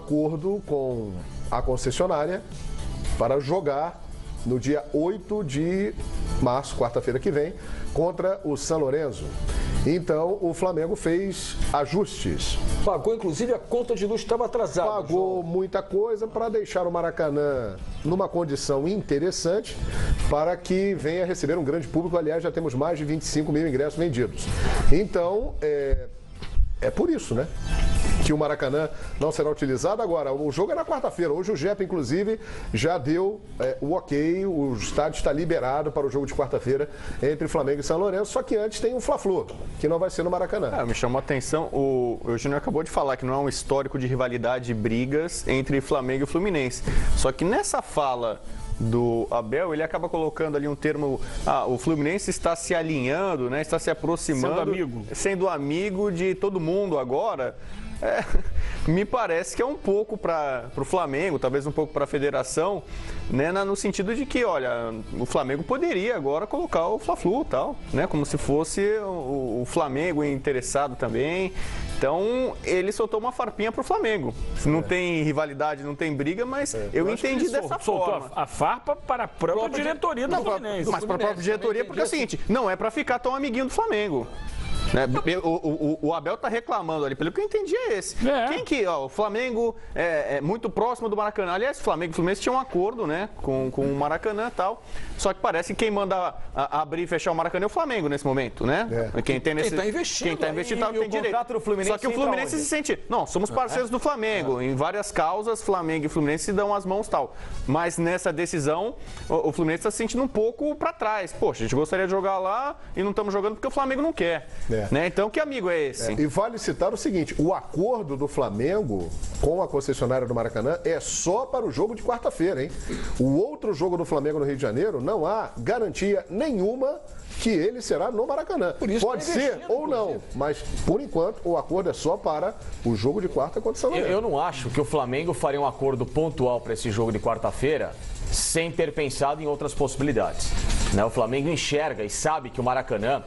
acordo com a concessionária para jogar no dia 8 de março, quarta-feira que vem, contra o São Lourenço. Então, o Flamengo fez ajustes. Pagou, inclusive, a conta de luz estava atrasada. Pagou muita coisa para deixar o Maracanã numa condição interessante para que venha receber um grande público. Aliás, já temos mais de 25 mil ingressos vendidos. Então, é por isso, né? Que o Maracanã não será utilizado. Agora, o jogo é na quarta-feira. Hoje o JEP, inclusive, já deu o ok. O estádio está liberado para o jogo de quarta-feira entre Flamengo e São Lourenço. Só que antes tem o Fla-Flu, que não vai ser no Maracanã. Me chamou a atenção, o Júnior acabou de falar que não é um histórico de rivalidade e brigas entre Flamengo e Fluminense. Só que nessa fala do Abel, ele acaba colocando ali um termo, o Fluminense está se alinhando, né, está se aproximando, sendo amigo de todo mundo agora. Me parece que é um pouco para o Flamengo, talvez um pouco para a federação, né, no sentido de que, olha, o Flamengo poderia agora colocar o Fla-Flu e tal, né, como se fosse o Flamengo interessado também. Então, ele soltou uma farpinha para o Flamengo. Não tem rivalidade, não tem briga, mas eu entendi dessa forma. Soltou a farpa para a própria diretoria do Fluminense. Mas para a própria diretoria, porque é o seguinte, não é para ficar tão amiguinho do Flamengo. O Abel tá reclamando ali, pelo que eu entendi é esse. Quem que, o Flamengo é muito próximo do Maracanã. Aliás, o Flamengo e o Fluminense tinham um acordo, né, com o Maracanã e tal. Só que parece que quem manda abrir e fechar o Maracanã é o Flamengo nesse momento, né? Quem tá investindo tem direito. Só que o Fluminense se sente, não, somos parceiros do Flamengo. Em várias causas, Flamengo e Fluminense se dão as mãos e tal. Mas nessa decisão, o Fluminense está se sentindo um pouco para trás. Poxa, a gente gostaria de jogar lá e não estamos jogando porque o Flamengo não quer. Né? Então, que amigo é esse? E vale citar o seguinte, o acordo do Flamengo com a concessionária do Maracanã é só para o jogo de quarta-feira, hein? O outro jogo do Flamengo no Rio de Janeiro, não há garantia nenhuma que ele será no Maracanã. Pode ser ou não, mas por enquanto o acordo é só para o jogo de quarta contra o São Lourenço. Eu não acho que o Flamengo faria um acordo pontual para esse jogo de quarta-feira sem ter pensado em outras possibilidades. Né? O Flamengo enxerga e sabe que o Maracanã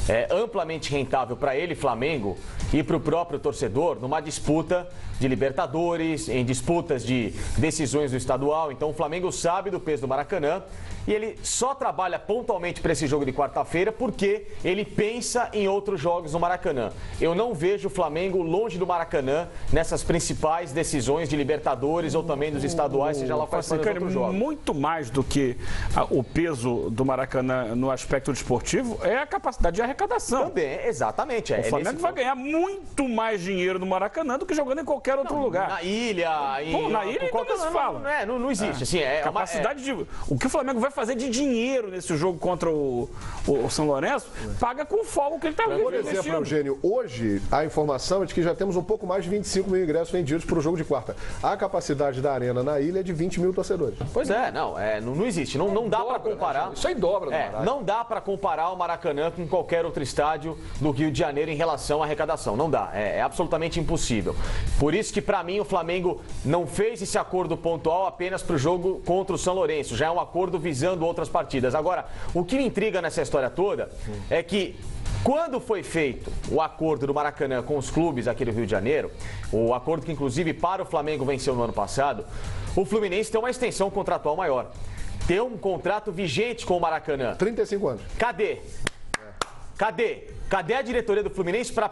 é amplamente rentável para ele, Flamengo, e para o próprio torcedor numa disputa de Libertadores, em disputas de decisões do estadual. Então o Flamengo sabe do peso do Maracanã e ele só trabalha pontualmente para esse jogo de quarta-feira porque ele pensa em outros jogos no Maracanã. Eu não vejo o Flamengo longe do Maracanã nessas principais decisões de Libertadores ou também dos estaduais, seja lá quais forem os outros jogos. Muito mais do que o peso do Maracanã no aspecto desportivo é a capacidade de arrecadação. Também, exatamente. O Flamengo vai ganhar muito mais dinheiro no Maracanã do que jogando em qualquer outro lugar. Na ilha, na ilha então se fala. Não existe. Assim, capacidade de... O que o Flamengo vai fazer de dinheiro nesse jogo contra o São Lourenço, paga com folga o que ele está investindo. Por exemplo, Eugênio, hoje a informação é de que já temos um pouco mais de 25 mil ingressos vendidos para o jogo de quarta. A capacidade da arena na ilha é de 20 mil torcedores. Pois não existe. Não dá para comparar. Né? Isso aí dobra do Maracanã. Não dá para comparar o Maracanã com qualquer outro estádio do Rio de Janeiro em relação à arrecadação. Não dá. É absolutamente impossível. Por isso que, para mim, o Flamengo não fez esse acordo pontual apenas para o jogo contra o São Lourenço. Já é um acordo visando outras partidas. Agora, o que me intriga nessa história toda é que quando foi feito o acordo do Maracanã com os clubes aqui do Rio de Janeiro, o acordo que inclusive para o Flamengo venceu no ano passado, o Fluminense tem uma extensão contratual maior. Tem um contrato vigente com o Maracanã. 35 anos. Cadê? Cadê a diretoria do Fluminense para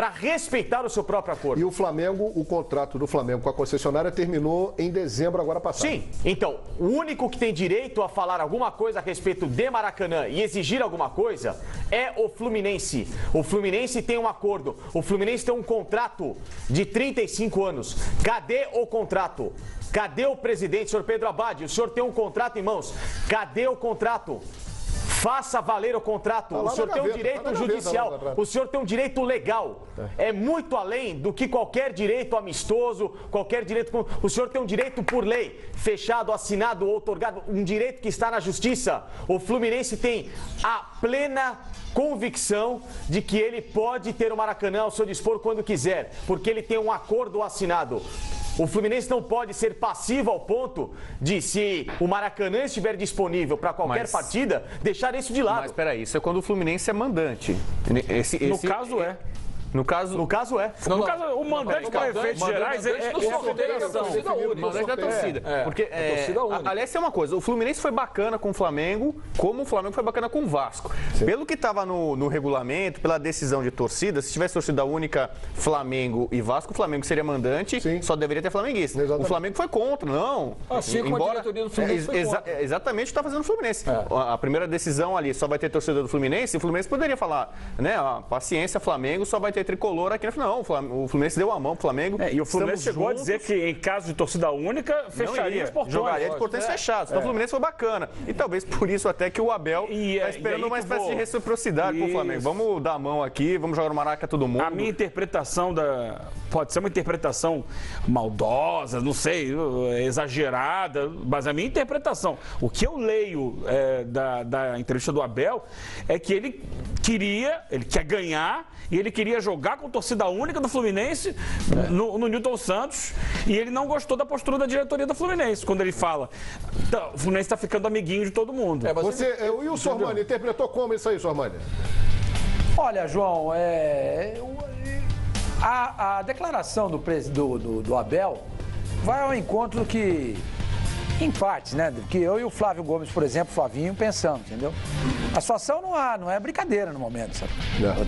respeitar o seu próprio acordo? E o Flamengo, o contrato do Flamengo com a concessionária terminou em dezembro agora passado. Sim, então, o único que tem direito a falar alguma coisa a respeito de Maracanã e exigir alguma coisa é o Fluminense. O Fluminense tem um acordo, o Fluminense tem um contrato de 35 anos. Cadê o contrato? Cadê o presidente, senhor Pedro Abad? O senhor tem um contrato em mãos. Cadê o contrato? Faça valer o contrato. O senhor tem um direito judicial. O senhor tem um direito legal. É muito além do que qualquer direito amistoso, qualquer direito... O senhor tem um direito por lei, fechado, assinado ou outorgado, um direito que está na justiça. O Fluminense tem a plena convicção de que ele pode ter o Maracanã ao seu dispor quando quiser, porque ele tem um acordo assinado. O Fluminense não pode ser passivo ao ponto de, se o Maracanã estiver disponível para qualquer partida, deixar isso de lado. Mas peraí, isso é quando o Fluminense é mandante. No caso é. No caso é. No caso, o mandante para efeitos gerais é a federação. Mandante da torcida. Porque, aliás, é uma coisa, o Fluminense foi bacana com o Flamengo, como o Flamengo foi bacana com o Vasco. Sim. Pelo que estava no regulamento, pela decisão de torcida, se tivesse torcida única Flamengo e Vasco, o Flamengo seria mandante, sim, só deveria ter flamenguista. Exatamente. O Flamengo foi contra, não. Assim como a diretoria do Fluminense foi contra. Exatamente o que está fazendo o Fluminense. A primeira decisão ali, só vai ter torcida do Fluminense, o Fluminense poderia falar, né, paciência, Flamengo, só vai ter tricolor aqui. Não, o Fluminense deu a mão pro Flamengo. E o Fluminense chegou a dizer que em caso de torcida única, fecharia os portões. Jogaria de portões fechados. Então o Fluminense foi bacana. E talvez por isso até que o Abel está esperando uma espécie de reciprocidade com o Flamengo. Vamos dar a mão aqui, vamos jogar no Maraca todo mundo. A minha interpretação pode ser uma interpretação maldosa, não sei, exagerada, mas a minha interpretação, o que eu leio da entrevista do Abel é que ele quer ganhar e ele queria jogar com torcida única do Fluminense no Newton Santos, e ele não gostou da postura da diretoria do Fluminense, quando ele fala, o Fluminense está ficando amiguinho de todo mundo. E o Sormani interpretou como isso aí, Sormani? Olha, João, a declaração do Abel vai ao encontro que, em partes, né, que eu e o Flávio Gomes, por exemplo, Flavinho, pensamos, entendeu? A situação não é brincadeira no momento, sabe?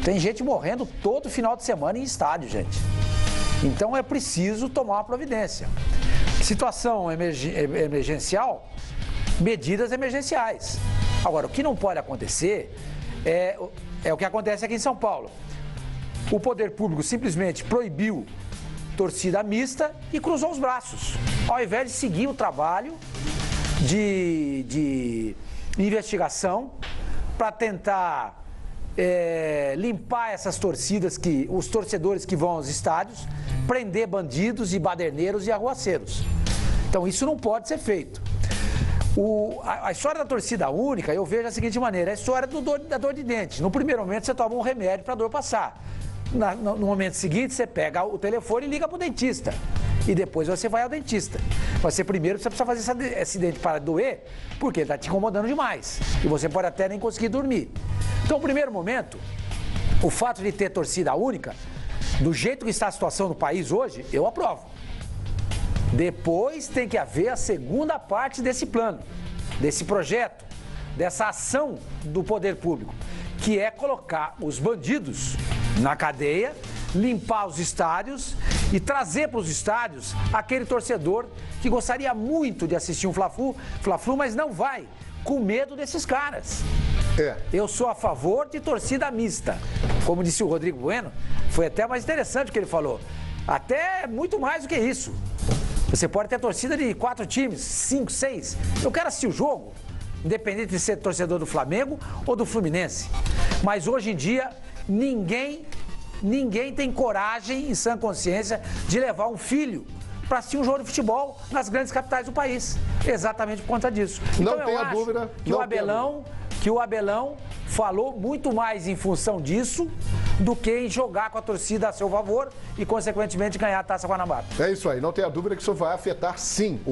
Tem gente morrendo todo final de semana em estádio, gente. Então é preciso tomar uma providência. Situação emergencial, medidas emergenciais. Agora, o que não pode acontecer é o que acontece aqui em São Paulo. O poder público simplesmente proibiu torcida mista e cruzou os braços, ao invés de seguir o trabalho de investigação para tentar limpar essas torcidas, os torcedores que vão aos estádios, prender bandidos e baderneiros e arruaceiros. Então isso não pode ser feito. A história da torcida única, eu vejo da seguinte maneira, é a história da dor de dente. No primeiro momento você toma um remédio para a dor passar. No momento seguinte, você pega o telefone e liga para o dentista. E depois você vai ao dentista. Mas primeiro você precisa fazer esse dente para doer, porque ele está te incomodando demais. E você pode até nem conseguir dormir. Então, no primeiro momento, o fato de ter torcida única, do jeito que está a situação no país hoje, eu aprovo. Depois tem que haver a segunda parte desse plano, desse projeto, dessa ação do poder público, que é colocar os bandidos na cadeia, limpar os estádios e trazer para os estádios aquele torcedor que gostaria muito de assistir um Fla-Flu, mas não vai, com medo desses caras. Eu sou a favor de torcida mista. Como disse o Rodrigo Bueno, foi até mais interessante o que ele falou. Até muito mais do que isso. Você pode ter torcida de 4 times, 5, 6. Eu quero assistir o jogo, independente de ser torcedor do Flamengo ou do Fluminense. Mas hoje em dia, ninguém tem coragem, em sã consciência, de levar um filho para assistir um jogo de futebol nas grandes capitais do país. Exatamente por conta disso. Não então, tenha dúvida. Que o Abelão falou muito mais em função disso do que em jogar com a torcida a seu favor e, consequentemente, ganhar a Taça Guanabara. É isso aí. Não tenha dúvida que isso vai afetar, sim,